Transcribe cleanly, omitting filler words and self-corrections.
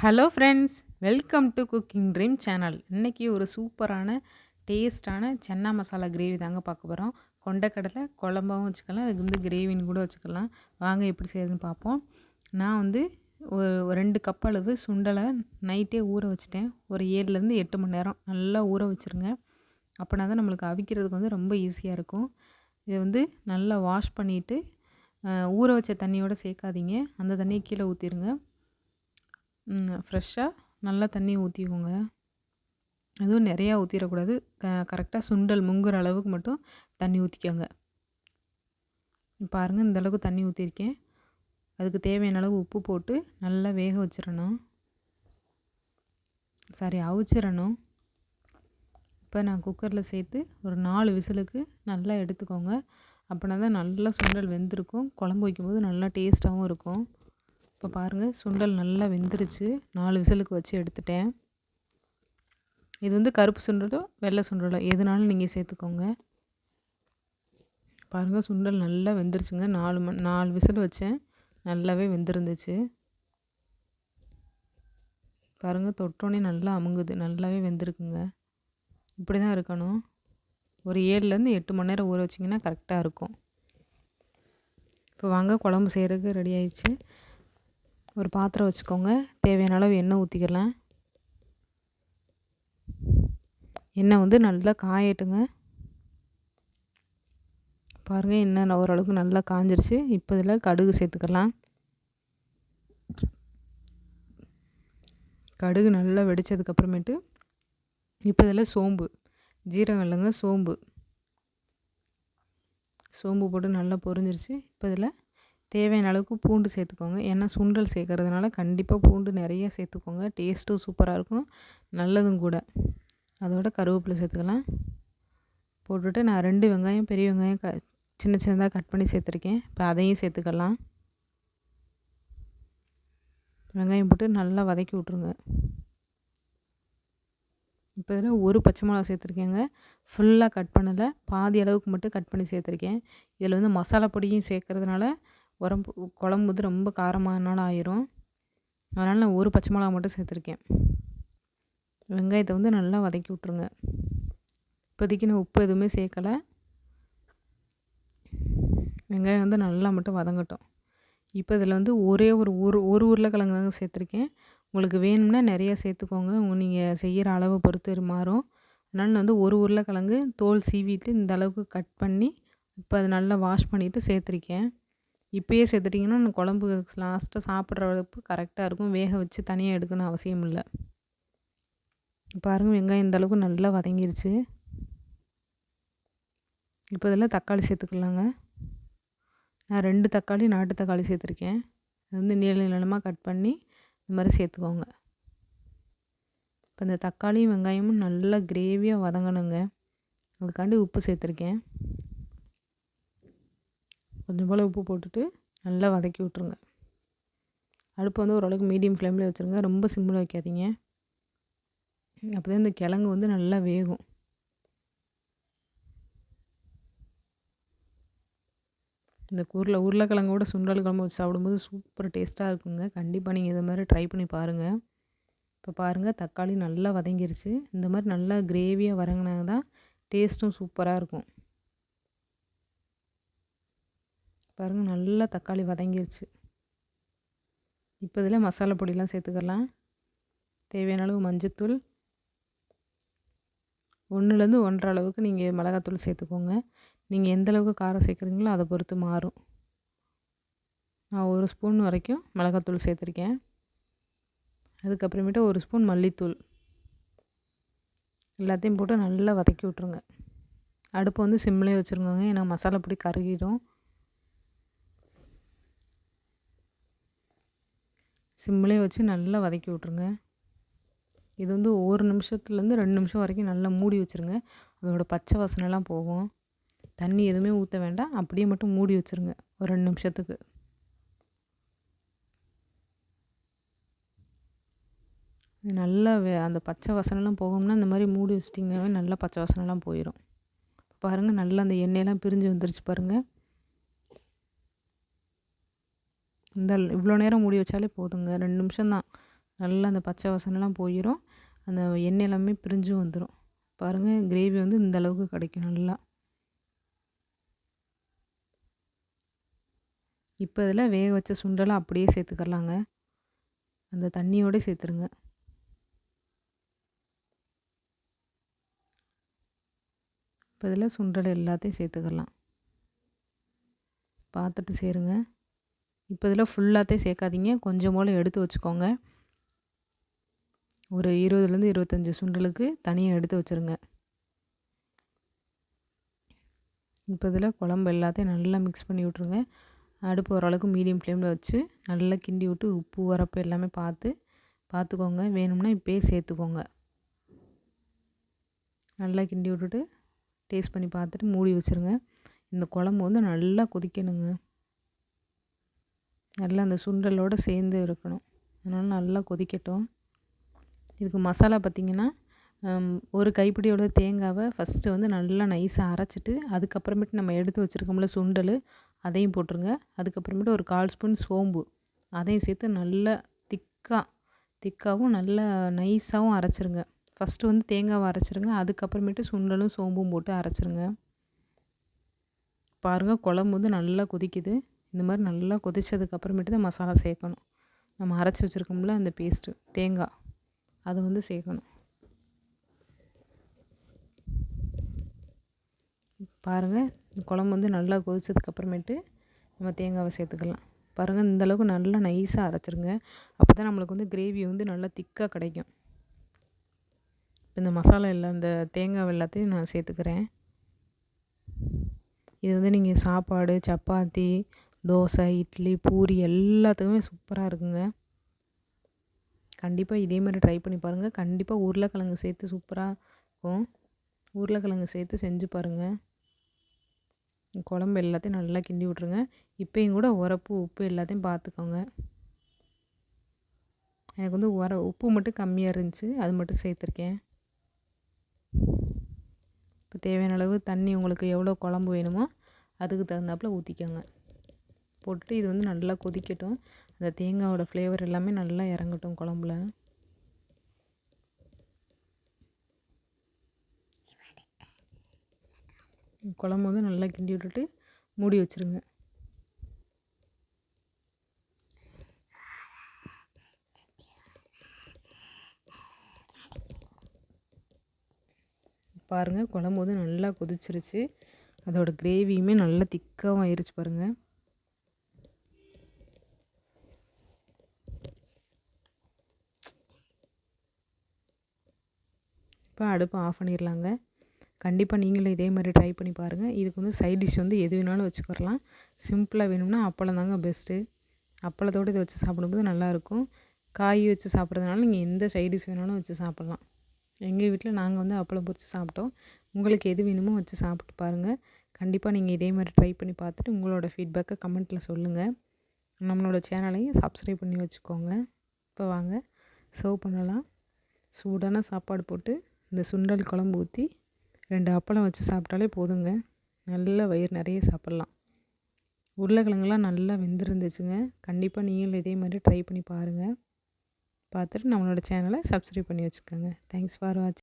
Hello friends, welcome to cooking dream channel. இன்றைக்கி ஒரு சூப்பரான டேஸ்டான சன்னா மசாலா கிரேவி தாங்க பார்க்க போகிறோம். கொண்டக்கடலை குழம்பாகவும் வச்சுக்கலாம், அதுக்கு வந்து கிரேவின்னு கூட வச்சுக்கலாம். வாங்க எப்படி செய்யுதுன்னு பார்ப்போம். நான் வந்து ஒரு 2 கப் அளவு சுண்டலை நைட்டே ஊற வச்சுட்டேன். ஒரு 7லேருந்து 8 மணி நேரம் நல்லா ஊற வச்சுருங்க. அப்படின்னா தான் நம்மளுக்கு அவிக்கிறதுக்கு வந்து ரொம்ப ஈஸியாக இருக்கும். இதை வந்து நல்லா வாஷ் பண்ணிவிட்டு ஊற வச்ச தண்ணியோடு சேர்க்காதீங்க, அந்த தண்ணியை கீழே ஊற்றிடுங்க. ஃப்ரெஷ்ஷாக நல்லா தண்ணி ஊற்றிக்கோங்க. அதுவும் நிறையா ஊற்றிடக்கூடாது. கரெக்டாக சுண்டல் முங்குற அளவுக்கு மட்டும் தண்ணி ஊற்றிக்கோங்க. பாருங்கள், இந்தளவுக்கு தண்ணி ஊற்றிருக்கேன். அதுக்கு தேவையான அளவு உப்பு போட்டு நல்லா வேக வச்சிடணும். அவிச்சிடணும். இப்போ நான் குக்கரில் சேர்த்து ஒரு 4 விசிலுக்கு நல்லா எடுத்துக்கோங்க. அப்படின்னா தான் நல்லா சுண்டல் வெந்திருக்கும். குழம்பு வைக்கும்போது நல்லா டேஸ்ட்டாகவும் இருக்கும். இப்போ பாருங்கள், சுண்டல் நல்லா வெந்துருச்சு. 4 விசிலுக்கு வச்சு எடுத்துட்டேன். இது வந்து கருப்பு சுண்டலோ வெள்ளை சுண்டலோ எதுனாலும் நீங்கள் சேர்த்துக்கோங்க. பாருங்கள், சுண்டல் நல்லா வெந்துருச்சுங்க. 4 விசில் வச்சேன், நல்லாவே வெந்திருந்துச்சு. பாருங்கள், தொட்டோன்னே நல்லா அமுங்குது, நல்லாவே வெந்திருக்குங்க. இப்படி தான் இருக்கணும். ஒரு 7லேருந்து 8 மணி நேரம் ஊற வச்சிங்கன்னா கரெக்டாக இருக்கும். இப்போ வாங்க, குழம்பு செய்கிறதுக்கு ரெடி ஆயிடுச்சு. ஒரு பாத்திரம் வச்சுக்கோங்க. தேவையான அளவு எண்ணெய் ஊற்றிக்கலாம். எண்ணெய் வந்து நல்லா காயட்டுங்க. பாருங்கள், எண்ணெய் ஓரளவுக்கு நல்லா காஞ்சிருச்சு. இப்போ இதில் கடுகு சேர்த்துக்கலாம். கடுகு நல்லா வெடித்ததுக்கப்புறமேட்டு இப்போ இதில் சோம்பு, ஜீரகம் இல்லைங்க, சோம்பு போட்டு நல்லா பொரிஞ்சிருச்சு. இப்போ இதில் தேவையான அளவுக்கு பூண்டு சேர்த்துக்கோங்க. ஏன்னா சுண்டல் சேர்க்கறதுனால கண்டிப்பாக பூண்டு நிறைய சேர்த்துக்கோங்க. டேஸ்ட்டும் சூப்பராக இருக்கும், நல்லதும் கூட. அதோட கருவேப்பிலை சேர்த்துக்கலாம். போட்டுட்டு நான் 2 வெங்காயம், பெரிய வெங்காயம் சின்ன சின்னதாக கட் பண்ணி சேர்த்துருக்கேன். இப்போ அதையும் சேர்த்துக்கலாம். வெங்காயம் போட்டு நல்லா வதக்கி விட்ருங்க. இப்போ இதில் ஒரு பச்சை மிளகா சேர்த்துருக்கேங்க. ஃபுல்லாக கட் பண்ணலை, பாதி அளவுக்கு மட்டும் கட் பண்ணி சேர்த்துருக்கேன். இதில் வந்து மசாலா பொடியும் சேர்க்கறதுனால குழம்பு வந்து ரொம்ப காரமானாலும் ஆயிரும். அதனால் நான் ஒரு பச்சை மிளகா மட்டும் சேர்த்துருக்கேன். வெங்காயத்தை வந்து நல்லா வதக்கி விட்ருங்க. இப்போதைக்கு நான் உப்பு எதுவுமே சேர்க்கலை. வெங்காயம் வந்து நல்லா மட்டும் வதங்கட்டும். இப்போ இதில் வந்து ஒரே ஒரு உருளைக்கிழங்கு தாங்க சேர்த்துருக்கேன். உங்களுக்கு வேணும்னா நிறையா சேர்த்துக்கோங்க. நீங்கள் செய்கிற அளவை பொறுத்து மாறும். அதனால் நான் வந்து ஒரு உருளைக்கிழங்கு தோல் சீவிட்டு இந்த அளவுக்கு கட் பண்ணி இப்போ அதை நல்லா வாஷ் பண்ணிவிட்டு சேர்த்துருக்கேன். இப்போயே சேர்த்துட்டிங்கன்னா நான் குழம்பு லாஸ்ட்டாக சாப்பிட்ற அளவுக்கு கரெக்டாக இருக்கும். வேக வச்சு தனியாக எடுக்கணும் அவசியம் இல்லை. பாருங்கள், வெங்காயம் இந்த அளவுக்கு நல்லா வதங்கிருச்சு. இப்போ இதில் தக்காளி சேர்த்துக்கலாங்க. நான் 2 தக்காளி, நாட்டு தக்காளி சேர்த்துருக்கேன். அது வந்து நீளமாக கட் பண்ணி இந்த மாதிரி சேர்த்துக்கோங்க. இப்போ இந்த தக்காளியும் வெங்காயமும் நல்லா கிரேவியாக வதங்கணுங்க. அதுக்காண்டி உப்பு சேர்த்துருக்கேன். கொஞ்சம் போல் உப்பு போட்டுட்டு நல்லா வதக்கி விட்ருங்க. அடுப்பு வந்து ஓரளவுக்கு மீடியம் ஃப்ளேமில் வச்சுருங்க, ரொம்ப சிம்மில் வைக்காதீங்க. அப்போ தான் இந்த கிழங்கு வந்து நல்லா வேகும். இந்த உருளைக்கிழங்கோட சுண்டல் குழம்பு வச்சு சாப்பிடும்போது சூப்பர் டேஸ்ட்டாக இருக்குங்க. கண்டிப்பாக நீங்கள் இதை மாதிரி ட்ரை பண்ணி பாருங்கள். இப்போ பாருங்கள், தக்காளி நல்லா வதங்கிருச்சு. இந்த மாதிரி நல்லா கிரேவியாக வதங்கினா தான் டேஸ்ட்டும் சூப்பராக இருக்கும். பாருங்கள், நல்லா தக்காளி வதங்கிருச்சு. இப்போ இதில் மசாலா பொடியெலாம் சேர்த்துக்கலாம். தேவையான அளவு மஞ்சத்தூள், 1லேருந்து 1.5 அளவுக்கு நீங்கள் மிளகாத்தூள் சேர்த்துக்கோங்க. நீங்கள் எந்த அளவுக்கு காரம் சேர்க்குறீங்களோ அதை பொறுத்து மாறும். நான் 1 ஸ்பூன் வரைக்கும் மிளகாத்தூள் சேர்த்துருக்கேன். அதுக்கப்புறமேட்டு 1 ஸ்பூன் மல்லித்தூள், எல்லாத்தையும் போட்டு நல்லா வதக்கி விட்ருங்க. அடுப்பை வந்து சிம்லேயே வச்சுருங்க, ஏன்னா மசாலா பொடி கருகிடும். சிம்லேயே வச்சு நல்லா வதக்கி விட்ருங்க. இது வந்து 1 நிமிஷத்துலேருந்து 2 நிமிஷம் வரைக்கும் நல்லா மூடி வச்சுருங்க. அதோட பச்சை வாசனைலாம் போகும். தண்ணி எதுவுமே ஊற்ற வேண்டாம், அப்படியே மட்டும் மூடி வச்சுருங்க ஒரு 2 நிமிஷத்துக்கு. நல்லா அந்த பச்சை வாசனைலாம் போகும்னா இந்த மாதிரி மூடி வச்சிட்டிங்கனாவே நல்லா பச்சை வாசனைலாம் போயிடும். பாருங்கள், நல்லா அந்த எண்ணெயெல்லாம் பிரிஞ்சு வந்துருச்சு பாருங்கள். இவ்வளோ நேரம் மூடி வச்சாலே போதுங்க, 2 நிமிஷம் தான். நல்லா அந்த பச்சை வாசனைலாம் போயிடும். அந்த எண்ணெய் எல்லாமே பிரிஞ்சும் வந்துடும். பாருங்கள், கிரேவி வந்து இந்த அளவுக்கு கிடைக்கும் நல்லா. இப்போ இதில் வேக வச்ச சுண்டலை அப்படியே சேர்த்துக்கலாங்க. அந்த தண்ணியோடு சேர்த்துருங்க. இப்போ இதில் சுண்டல் எல்லாத்தையும் சேர்த்துக்கலாம். பார்த்துட்டு சேருங்க. இப்போ இதில் ஃபுல்லாத்தையும் சேர்க்காதீங்க, கொஞ்சம் போல் எடுத்து வச்சுக்கோங்க. ஒரு 20லேருந்து 25 சுண்டலுக்கு தனியாக எடுத்து வச்சுருங்க. இப்போ இதில் குழம்பு எல்லாத்தையும் நல்லா மிக்ஸ் பண்ணி விட்ருங்க. அடுப்பு ஓரளவுக்கு மீடியம் ஃப்ளேமில் வச்சு நல்லா கிண்டி விட்டு உப்பு உரப்பு எல்லாமே பார்த்துக்கோங்க. வேணும்னா இப்போயே சேர்த்துக்கோங்க. நல்லா கிண்டி விட்டுட்டு டேஸ்ட் பண்ணி பார்த்துட்டு மூடி வச்சுருங்க. இந்த குழம்பு வந்து நல்லா கொதிக்கணுங்க. நல்லா அந்த சுண்டலோடு சேர்ந்து இருக்கணும். அதனால் நல்லா கொதிக்கட்டும். இதுக்கு மசாலா பார்த்திங்கன்னா, ஒரு கைப்பிடியோட தேங்காவை ஃபஸ்ட்டு வந்து நல்லா நைஸாக அரைச்சிட்டு, அதுக்கப்புறமேட்டு நம்ம எடுத்து வச்சுருக்கோம்ல சுண்டல், அதையும் போட்டுருங்க. அதுக்கப்புறமேட்டு ஒரு 1/4 ஸ்பூன் சோம்பு அதையும் சேர்த்து நல்லா திக்காகவும் நல்லா நைஸாகவும் அரைச்சிருங்க. ஃபஸ்ட்டு வந்து தேங்காவை அரைச்சிருங்க, அதுக்கப்புறமேட்டு சுண்டலும் சோம்பும் போட்டு அரைச்சிருங்க. பாருங்கள், குழம்பு வந்து நல்லா கொதிக்குது. இந்த மாதிரி நல்லா கொதித்ததுக்கப்புறமேட்டு தான் மசாலா சேர்க்கணும். நம்ம அரைச்சி வச்சுருக்கோம்ல அந்த பேஸ்ட்டு தேங்காய், அதை வந்து சேர்க்கணும். பாருங்கள், இந்த குழம்பு வந்து நல்லா கொதித்ததுக்கப்புறமேட்டு நம்ம தேங்காவை சேர்த்துக்கலாம். பாருங்கள், இந்தளவுக்கு நல்லா நைஸாக அரைச்சிருங்க. அப்போ தான் நம்மளுக்கு வந்து கிரேவி வந்து நல்லா திக்காக கிடைக்கும். இந்த மசாலா எல்லாம் இந்த தேங்காய் எல்லாத்தையும் நான் சேர்த்துக்கிறேன். இது வந்து நீங்கள் சாப்பாடு, சப்பாத்தி, தோசை, இட்லி, பூரி எல்லாத்துக்குமே சூப்பராக இருக்குங்க. கண்டிப்பாக இதே மாதிரி ட்ரை பண்ணி பாருங்கள். கண்டிப்பாக உருளைக்கிழங்கு சேர்த்து சூப்பராக இருக்கும். உருளைக்கிழங்கு சேர்த்து செஞ்சு பாருங்கள். குழம்பு எல்லாத்தையும் நல்லா கிண்டி விட்ருங்க. இப்போயும் கூட உரப்பு உப்பு எல்லாத்தையும் பார்த்துக்கோங்க. எனக்கு வந்து உப்பு மட்டும் கம்மியாக இருந்துச்சு, அது மட்டும் சேர்த்துருக்கேன். இப்போ தேவையான அளவு தண்ணி உங்களுக்கு எவ்வளோ குழம்பு வேணுமோ அதுக்கு தகுந்தாப்பில் ஊற்றிக்கோங்க. போட்டுட்டு இது வந்து நல்லா கொதிக்கட்டும். அந்த தேங்காயோட ஃப்ளேவர் எல்லாமே நல்லா இறங்கட்டும் குழம்புல. குழம்பு வந்து நல்லா கிண்டி விட்டுட்டு மூடி வச்சுருங்க. பாருங்கள், குழம்பு வந்து நல்லா கொதிச்சிருச்சு. அதோட கிரேவியுமே நல்லா திக்காகவும் ஆயிடுச்சு பாருங்கள். இப்போ அடுப்பை ஆஃப் பண்ணிடலாங்க. கண்டிப்பாக நீங்களும் இதே மாதிரி ட்ரை பண்ணி பாருங்கள். இதுக்கு வந்து சைட் டிஷ் வந்து எது வேணாலும் வச்சுக்கிறலாம். சிம்பிளாக வேணும்னா அப்பளம் தாங்க பெஸ்ட்டு. அப்பளத்தோடு இதை வச்சு சாப்பிடும்போது நல்லாயிருக்கும். காய் வச்சு சாப்பிட்றதுனால நீங்கள் எந்த சைட் டிஷ் வேணாலும் வச்சு சாப்பிட்லாம். எங்கள் வீட்டில் நாங்கள் வந்து அப்பளம் பொரித்து சாப்பிட்டோம். உங்களுக்கு எது வேணுமோ வச்சு சாப்பிட்டு பாருங்கள். கண்டிப்பாக நீங்கள் இதே மாதிரி ட்ரை பண்ணி பார்த்துட்டு உங்களோட ஃபீட்பேக்கை கமெண்ட்டில் சொல்லுங்கள். நம்மளோட சேனலையும் சப்ஸ்கிரைப் பண்ணி வச்சுக்கோங்க. இப்போ வாங்க சர்வ் பண்ணலாம். சூடான சாப்பாடு போட்டு இந்த சுண்டல் குழம்பு ஊற்றி 2 அப்பளம் வச்சு சாப்பிட்டாலே போதுங்க. நல்லா வயிறு நிறைய சாப்பிட்லாம். உருளைக்கிழங்குலாம் நல்லா வெந்திருந்துச்சுங்க. கண்டிப்பாக நீங்களும் இதே மாதிரி ட்ரை பண்ணி பாருங்கள். பார்த்துட்டு நம்மளோட சேனலை சப்ஸ்கிரைப் பண்ணி வச்சுக்கோங்க. தேங்க்ஸ் ஃபார் வாட்சிங்.